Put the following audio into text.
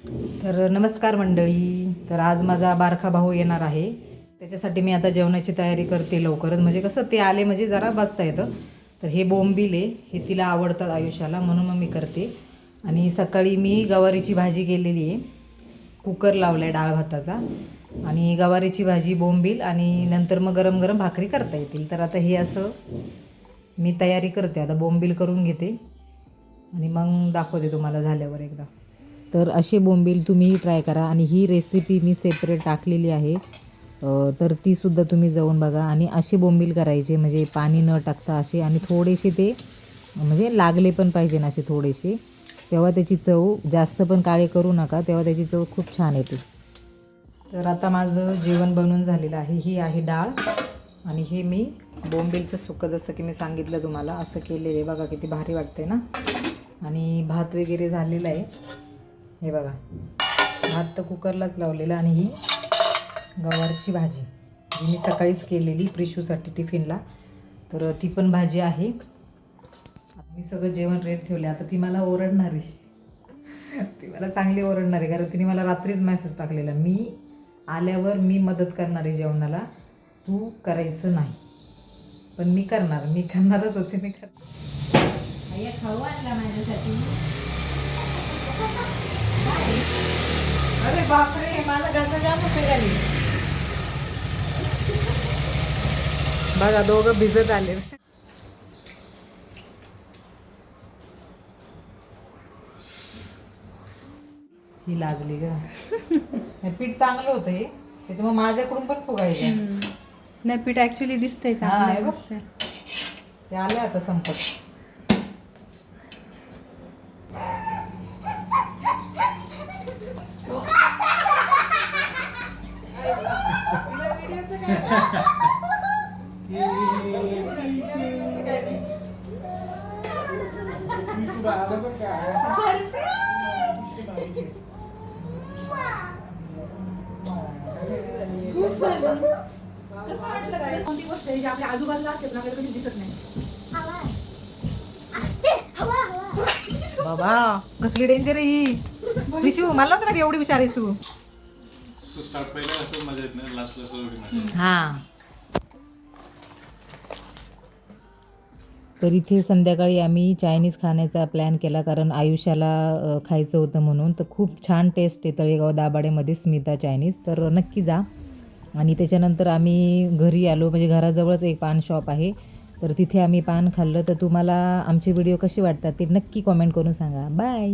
तर नमस्कार मंडळी. तर आज माझा बारका भाऊ येणार आहे, त्याच्यासाठी मी आता जेवणाची तयारी करते लवकरच. म्हणजे कसं ते आले म्हणजे जरा बसता येतं. तर हे बोंबील आहे, हे तिला आवडतात आयुष्याला, म्हणून मग मी करते. आणि सकाळी मी गवारीची भाजी केलेली आहे, कुकर लावला आहे डाळ भाताचा. आणि गवारीची भाजी, बोंबील आणि नंतर मग गरम गरम भाकरी करता येतील. तर आता हे असं मी तयारी करते. आता बोंबील करून घेते आणि मग दाखवते तुम्हाला झाल्यावर एकदा. तर असे बोंबील तुम्हीही ट्राय करा. आणि ही रेसिपी मी सेपरेट टाकलेली आहे, तर तीसुद्धा तुम्ही जाऊन बघा. आणि असे बोंबील करायचे, म्हणजे पाणी न टाकता असे, आणि थोडेसे ते म्हणजे लागले पण पाहिजे ना असे थोडेसे, तेव्हा त्याची चव, जास्त पण काळे करू नका, तेव्हा त्याची चव खूप छान येते. तर आता माझं जेवण बनवून झालेलं आहे. ही आहे डाळ आणि हे मी बोंबीलचं सुकं, जसं की मी सांगितलं तुम्हाला, असं केलेलं आहे. बघा किती भारी वाटते ना. आणि भात वगैरे झालेला आहे, हे बघा. भात तर कुकरलाच लावलेला. आणि ही गवारची भाजी जी मी सकाळीच केलेली प्रिशूसाठी टिफिनला, तर ती पण भाजी आहे. मी सगळं जेवण रेट ठेवले. आता ती मला ओरडणार आहे, ती मला चांगली ओरडणार आहे, कारण तिने मला रात्रीच मेसेज टाकलेला, मी आल्यावर मी मदत करणार आहे जेवणाला, तू करायचं नाही. पण मी करणारच होते. मी खाऊ आणला माझ्यासाठी. अरे बापरे, माझा घसा जाम होते झाली. बघा दोघं भिजत आले. ही लाजली ग. हे पीठ चांगलं होतं हे, त्याच्यामुळे माझ्याकडून पण फुगायचं. नाही, पीठ ऍक्च्युली दिसतंय चांगलं दिसतंय. ते आले आता संपत. कोणती गोष्ट आहे जी आपल्या आजूबाजूला असते पण आपल्याला कधी दिसत नाही. बाबा कसली डेंजर आहे ही. विशू, मला नव्हतं माहिती एवढी हुशार आहेस तू. हा. तर इथे संध्याकाळी आम्ही चायनीज खाण्याचा प्लॅन केला, कारण आयुष्याला खायचं होतं म्हणून. तर खूप छान टेस्ट आहे तळेगाव दाभाडेमध्ये स्मिता चायनीज, तर नक्की जा. आणि त्याच्यानंतर आम्ही घरी आलो, म्हणजे घराजवळच एक पान शॉप आहे, तर तिथे आम्ही पान खाल्लं. तर तुम्हाला आमचे व्हिडिओ कसे वाटतात ते नक्की कॉमेंट करून सांगा. बाय.